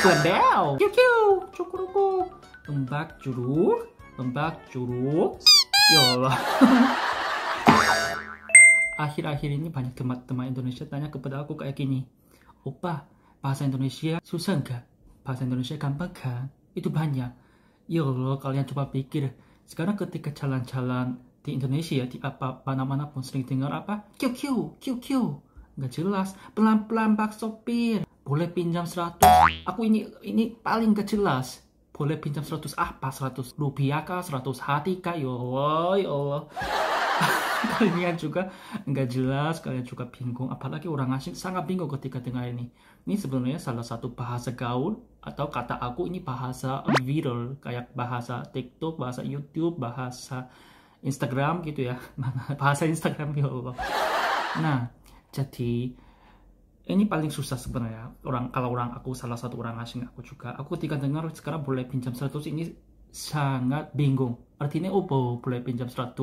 Selendau. Kiu kiu. Cukuruku. Lembak curug. Lembak curug. Ya Allah. Akhir-akhir ini banyak teman-teman Indonesia tanya kepada aku kayak gini. Opa, bahasa Indonesia susah nggak? Bahasa Indonesia gampang kan? Itu banyak. Ya Allah, kalian coba pikir. Sekarang ketika jalan-jalan di Indonesia, di mana-mana pun sering dengar apa? Kiu kiu, kiu kiu. Nggak jelas. Pelan-pelan Pak Sopir. Boleh pinjam 100. Aku ini paling nggak jelas. Boleh pinjam 100 apa? 100 rupiah kah? 100 hati kah? Ya Allah, ya Allah. Kalian juga nggak jelas, kalian juga bingung. Apalagi orang asing sangat bingung ketika dengar ini. Ini sebenarnya salah satu bahasa gaul atau kata aku ini bahasa viral, kayak bahasa TikTok, bahasa YouTube, bahasa Instagram gitu ya. Bahasa Instagram ya Allah. Nah, jadi ini paling susah sebenarnya. Kalau aku salah satu orang asing, aku ketika dengar sekarang boleh pinjam 100 ini sangat bingung. Artinya boleh pinjam 100.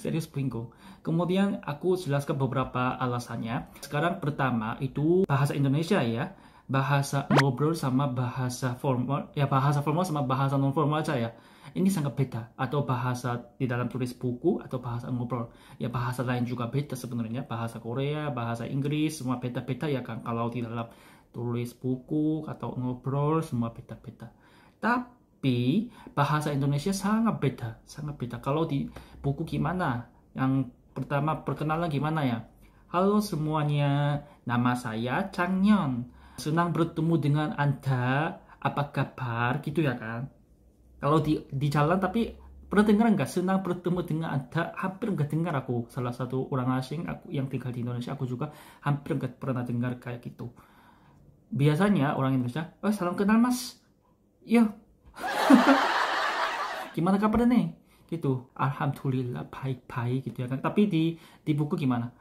Serius bingung. Kemudian aku jelaskan beberapa alasannya. Sekarang pertama itu bahasa Indonesia ya. Bahasa ngobrol sama bahasa formal. Ya bahasa formal sama bahasa non formal aja ya. Ini sangat beda. Atau bahasa di dalam tulis buku atau bahasa ngobrol. Ya bahasa lain juga beda sebenarnya. Bahasa Korea, bahasa Inggris semua beda-beda ya kan. Kalau di dalam tulis buku atau ngobrol semua beda-beda. Tapi bahasa Indonesia sangat beda. Kalau di buku gimana? Yang pertama perkenalan gimana ya? Halo semuanya, nama saya Chang Nyeon. Senang bertemu dengan Anda. Apa kabar? Gitu ya kan? Kalau di jalan tapi pernah dengar nggak? Senang bertemu dengan Anda. Hampir nggak dengar aku. Salah satu orang asing aku yang tinggal di Indonesia, aku juga hampir nggak pernah dengar kayak gitu. Biasanya orang Indonesia, oh salam kenal mas. Iya. Gimana kabar nih? Gitu. Alhamdulillah baik-baik gitu ya kan. Tapi di buku gimana?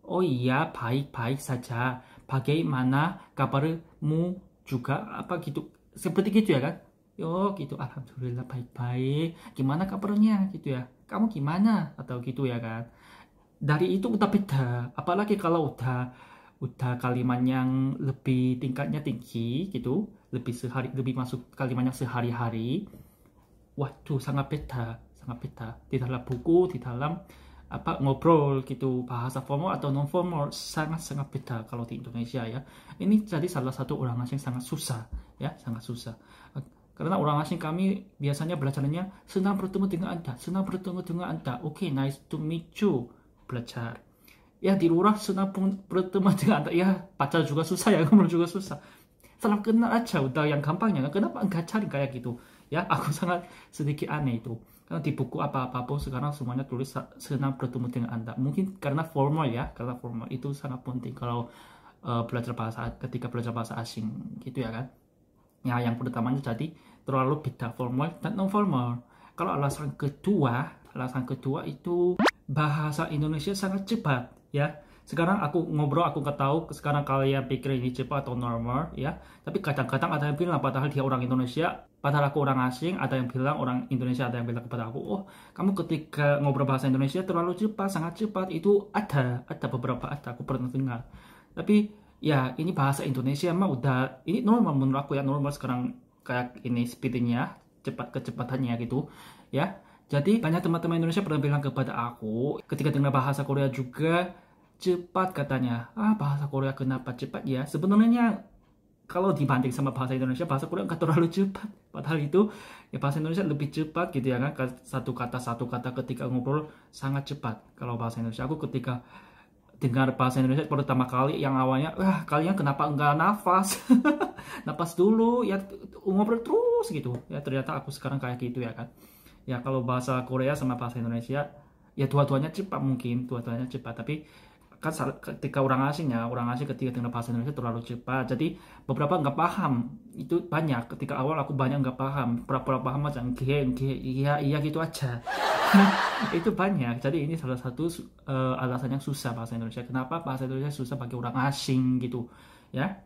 Oh iya, baik-baik saja. Bagaimana kabarmu juga apa gitu. Seperti gitu ya kan? Yo gitu. Alhamdulillah baik-baik. Gimana kabarnya gitu ya? Kamu gimana? Atau gitu ya kan? Dari itu udah beda. Apalagi kalau udah kalimat yang lebih tingkatnya tinggi gitu, lebih masuk kalimat yang sehari-hari. Waduh, sangat beda di dalam buku, di dalam apa ngobrol gitu, bahasa formal atau non formal sangat beda kalau di Indonesia ya. Ini jadi salah satu orang asing sangat susah ya, sangat susah. Karena orang asing kami biasanya belajarnya senang bertemu dengan Anda. Oke, nice to meet you. Belajar. Ya di luar senang bertemu dengan Anda. Ya pacar juga susah ya, ngobrol juga susah. Salam kenal aja udah yang gampangnya. Kenapa enggak cari kayak gitu? Ya aku sangat sedikit aneh itu. Karena di buku apapun sekarang semuanya tulis senang bertemu dengan Anda. Mungkin karena formal ya, karena formal itu sangat penting kalau ketika belajar bahasa asing gitu ya kan. Ya yang pertamanya jadi terlalu beda formal dan non formal. Kalau alasan kedua itu bahasa Indonesia sangat cepat ya. Sekarang aku ngobrol, aku nggak tahu sekarang kalian pikir ini cepat atau normal ya. Tapi kadang-kadang ada yang bilang padahal dia orang Indonesia, padahal aku orang asing, ada yang bilang orang Indonesia, ada yang bilang kepada aku, oh kamu ketika ngobrol bahasa Indonesia terlalu cepat, sangat cepat. Itu ada beberapa aku pernah dengar. Tapi ya ini bahasa Indonesia mah udah, ini normal menurut aku ya, normal sekarang kayak ini speednya, kecepatannya gitu ya. Jadi banyak teman-teman Indonesia pernah bilang kepada aku ketika dengar bahasa Korea juga cepat katanya. Bahasa Korea kenapa cepat ya? Sebenarnya kalau dibanding sama bahasa Indonesia, bahasa Korea nggak terlalu cepat. Padahal itu ya bahasa Indonesia lebih cepat gitu ya kan. Satu kata ketika ngobrol sangat cepat. Kalau bahasa Indonesia, aku ketika dengar bahasa Indonesia pertama kali yang awalnya, kalian kenapa enggak nafas? Nafas dulu ya, ngobrol terus gitu. Ya ternyata aku sekarang kayak gitu ya kan. Ya kalau bahasa Korea sama bahasa Indonesia ya dua-duanya cepat, tapi kan ketika orang asing ketika dengar bahasa Indonesia terlalu cepat, jadi beberapa nggak paham. Itu banyak ketika awal aku banyak nggak paham, pura-pura paham aja, iya gitu aja. Itu banyak. Jadi ini salah satu alasan yang susah bahasa Indonesia. Kenapa bahasa Indonesia susah bagi orang asing gitu ya.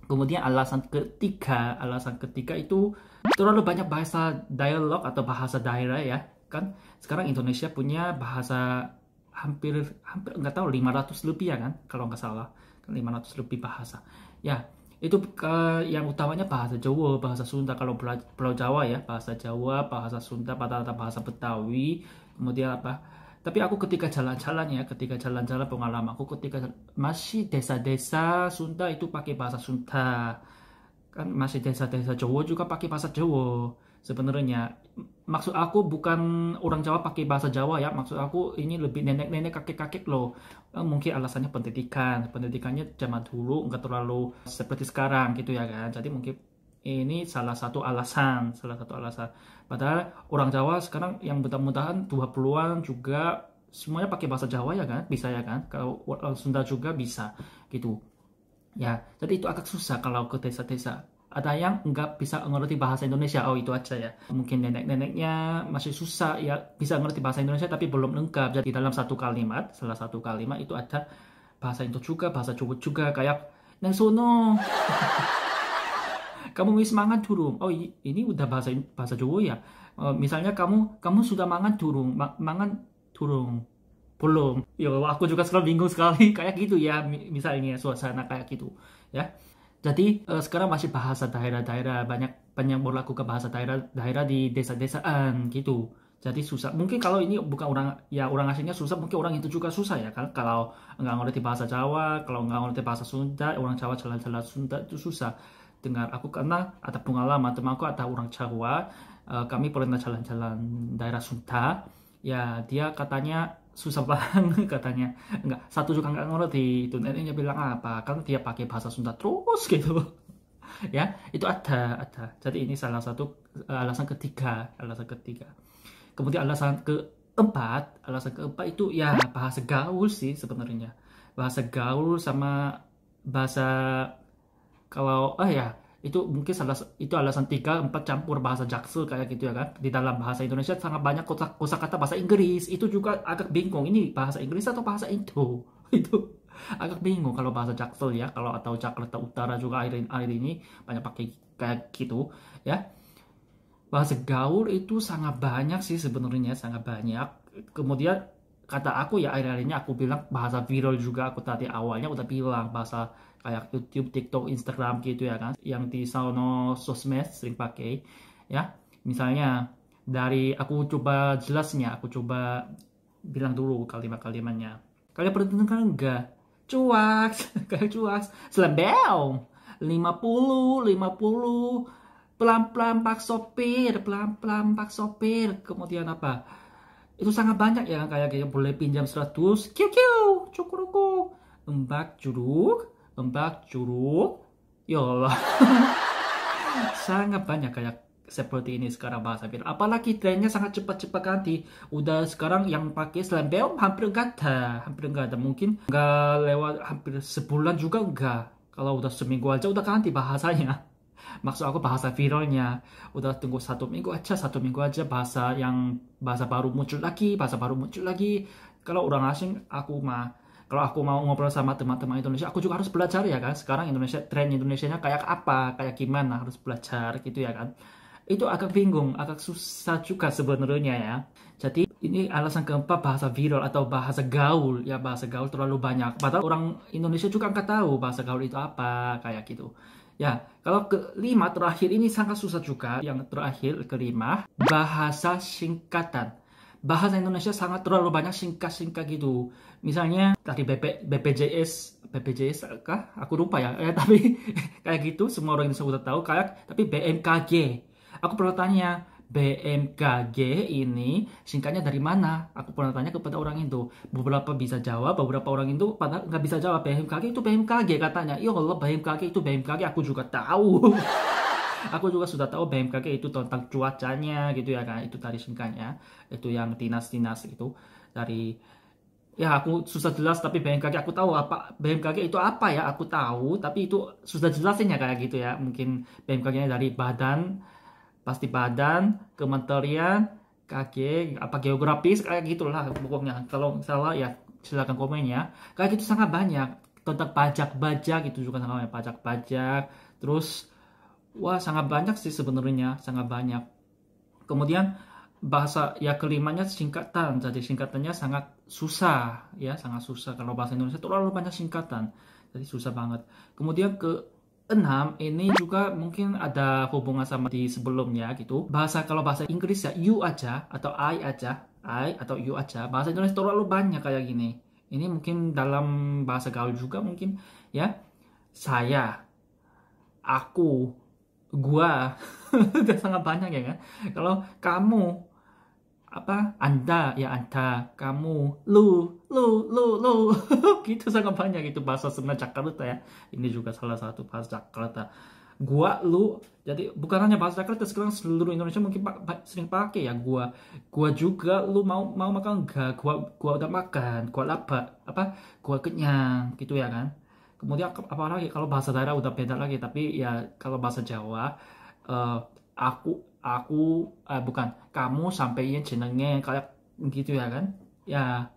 Kemudian alasan ketiga itu terlalu banyak bahasa dialog atau bahasa daerah ya kan. Sekarang Indonesia punya bahasa hampir nggak tahu 500 lebih ya kan, kalau nggak salah kan 500 lebih bahasa ya. Itu yang utamanya bahasa Jawa, bahasa Sunda kalau Pulau Jawa ya, bahasa Jawa, bahasa Sunda, bahasa Betawi, kemudian apa? Tapi aku ketika jalan-jalan ya, ketika jalan-jalan pengalamanku ketika masih desa-desa Sunda itu pakai bahasa Sunda. Kan masih desa-desa Jawa juga pakai bahasa Jawa. Sebenarnya maksud aku bukan orang Jawa pakai bahasa Jawa ya, maksud aku ini lebih nenek-nenek kakek-kakek loh. Mungkin alasannya pendidikannya zaman dulu nggak terlalu seperti sekarang gitu ya kan. Jadi mungkin ini salah satu alasan. Padahal orang Jawa sekarang yang mudah-mudahan 20-an juga semuanya pakai bahasa Jawa ya kan, bisa ya kan. Kalau orang Sunda juga bisa gitu. Ya, jadi itu agak susah kalau ke desa-desa. Ada yang nggak bisa ngerti bahasa Indonesia, oh itu aja ya. Mungkin nenek-neneknya masih susah ya, bisa ngerti bahasa Indonesia tapi belum lengkap. Jadi dalam satu kalimat, salah satu kalimat itu ada bahasa Indo juga, bahasa Jawa juga. Kayak, Neng sono, kamu wis mangan durung? Oh ini udah bahasa Jawa ya. Misalnya kamu sudah mangan durung? Mangan durung? Belum. Ya aku juga sekarang bingung sekali kayak gitu ya. Misalnya suasana kayak gitu ya. Jadi sekarang masih bahasa daerah-daerah, banyak yang berlaku ke bahasa daerah di desa-desaan gitu. Jadi susah. Mungkin kalau ini bukan orang asingnya susah, mungkin orang itu juga susah ya kan. Kalau nggak ngerti bahasa Jawa, kalau nggak ngerti bahasa Sunda, orang Jawa jalan-jalan Sunda itu susah. Dengar aku karena ada pengalaman, temanku ada orang Jawa, kami pernah jalan-jalan daerah Sunda. Ya dia katanya susah banget katanya, enggak satu juga nggak ngerti itu neneknya bilang apa kan dia pakai bahasa Sunda terus gitu. Ya itu ada jadi ini salah satu alasan ketiga. Kemudian alasan keempat itu ya bahasa gaul sih sebenarnya, bahasa gaul sama bahasa kalau ya itu mungkin itu alasan 3, 4 campur bahasa Jaksel kayak gitu ya kan. Di dalam bahasa Indonesia sangat banyak kosakata bahasa Inggris. Itu juga agak bingung. Ini bahasa Inggris atau bahasa Indo? Itu agak bingung kalau bahasa Jaksel ya. Kalau atau Jakarta Utara juga akhir ini banyak pakai kayak gitu ya. Bahasa gaul itu sangat banyak sih sebenarnya, sangat banyak. Kemudian kata aku ya akhir-akhir ini aku bilang bahasa viral juga, aku tadi awalnya udah bilang bahasa kayak YouTube, TikTok, Instagram gitu ya kan, yang di sono sosmed sering pakai ya. Misalnya dari aku coba jelasnya, aku coba bilang dulu kalimat-kalimatnya. Kalian pernah dengar enggak? Cuaks, kayak cuaks, selembel, 50, pelan-pelan pak sopir, pelan-pelan pak sopir. Kemudian apa? Itu sangat banyak ya kayak boleh pinjam 100, kiu kiu, cukuruku, embak curug, ya Allah. Sangat banyak kayak seperti ini sekarang bahasa viral. Apalagi trennya sangat cepat-cepat ganti. Udah sekarang yang pakai selembel hampir nggak ada. Mungkin nggak lewat hampir sebulan juga nggak. Kalau udah seminggu aja udah ganti bahasanya. Maksud aku bahasa viralnya. Udah tunggu 1 minggu aja bahasa baru muncul lagi. Kalau orang asing kalau aku mau ngobrol sama teman-teman Indonesia, aku juga harus belajar ya kan. Sekarang tren Indonesianya kayak apa, kayak gimana, harus belajar gitu ya kan. Itu agak bingung, agak susah juga sebenarnya ya. Jadi ini alasan keempat, bahasa viral atau bahasa gaul. Ya bahasa gaul terlalu banyak. Padahal orang Indonesia juga nggak tahu bahasa gaul itu apa, kayak gitu. Ya, kalau kelima terakhir ini sangat susah juga. Yang terakhir kelima, bahasa singkatan. Bahasa Indonesia sangat terlalu banyak singkat-singkat gitu. Misalnya tadi BPJS kah? Aku lupa ya. Tapi kayak gitu semua orang Indonesia udah tahu kayak. Tapi BMKG. Aku pernah tanya, BMKG ini singkatnya dari mana? Aku pernah tanya kepada orang Indo. Beberapa bisa jawab, beberapa orang Indo pada nggak bisa jawab. BMKG itu BMKG katanya. Ya Allah, BMKG itu BMKG. Aku juga tahu. Aku juga sudah tahu BMKG itu tentang cuacanya gitu ya kan. Itu tadi singkatnya. Itu yang dinas-dinas itu dari ya aku susah jelas tapi BMKG aku tahu apa BMKG itu apa ya aku tahu tapi itu susah jelasin ya kayak gitu ya. Mungkin BMKG-nya dari badan kementerian KG apa geografis kayak gitulah pokoknya. Kalau salah ya silakan komen ya. Kayak gitu sangat banyak tentang pajak gitu juga sangat banyak pajak terus wah sangat banyak sih sebenarnya sangat banyak. Kemudian bahasa ya kelimanya singkatan, jadi singkatannya sangat susah ya sangat susah. Kalau bahasa Indonesia terlalu banyak singkatan jadi susah banget. Kemudian ke enam ini juga mungkin ada hubungan sama di sebelumnya gitu. Kalau bahasa Inggris ya you aja atau I aja, I atau you aja. Bahasa Indonesia terlalu banyak kayak gini. Ini mungkin dalam bahasa gaul juga mungkin ya. Saya, aku, gua, udah sangat banyak ya kan. Kalau kamu, anda, ya anda, kamu, lu, gitu sangat banyak itu bahasa sebenarnya Jakarta ya. Ini juga salah satu bahasa Jakarta. Gua, lu, jadi bukan hanya bahasa Jakarta, sekarang seluruh Indonesia mungkin sering pakai ya. Gua juga, lu mau makan enggak? Gua udah makan, gua lapar, gua kenyang, gitu ya kan. Kemudian apalagi kalau bahasa daerah udah beda lagi, tapi ya kalau bahasa Jawa, bukan kamu sampaikan jenenge kayak gitu ya kan. Ya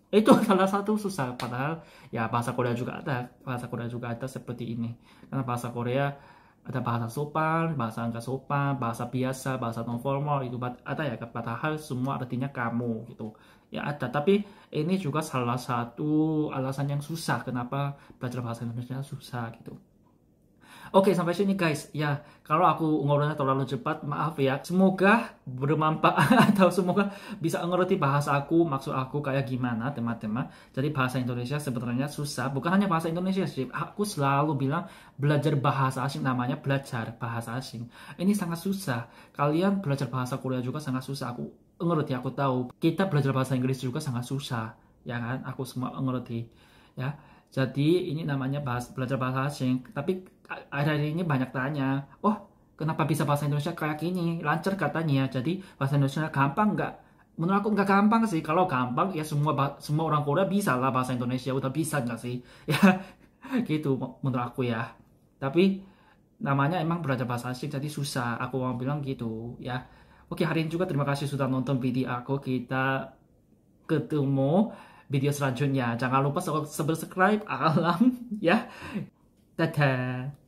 itu salah satu susah, padahal ya bahasa Korea juga ada seperti ini, karena bahasa Korea ada bahasa sopan, bahasa enggak sopan, bahasa biasa, bahasa non formal, itu ada ya, padahal semua artinya kamu gitu ya ada. Tapi ini juga salah satu alasan yang susah kenapa belajar bahasa Indonesia susah gitu. Oke, sampai sini guys. Ya, kalau aku ngomongnya terlalu cepat, maaf ya. Semoga bermanfaat atau semoga bisa ngerti bahasa aku, maksud aku kayak gimana, teman-teman. Jadi bahasa Indonesia sebenarnya susah. Bukan hanya bahasa Indonesia sih. Aku selalu bilang belajar bahasa asing, namanya belajar bahasa asing. Ini sangat susah. Kalian belajar bahasa Korea juga sangat susah. Aku ngerti, aku tahu. Kita belajar bahasa Inggris juga sangat susah. Ya kan? Aku semua ngerti. Ya. Jadi ini namanya belajar bahasa asing. Tapi akhir-akhir ini banyak tanya, oh kenapa bisa bahasa Indonesia kayak gini, lancar katanya. Jadi bahasa Indonesia gampang nggak? Menurut aku nggak gampang sih. Kalau gampang ya semua orang Korea bisa lah bahasa Indonesia. Udah bisa nggak sih? Ya gitu menurut aku ya. Tapi namanya emang belajar bahasa asing jadi susah. Aku mau bilang gitu ya. Oke, hari ini juga terima kasih sudah nonton video aku. Kita ketemu video selanjutnya. Jangan lupa subscribe Alam ya. Dadah.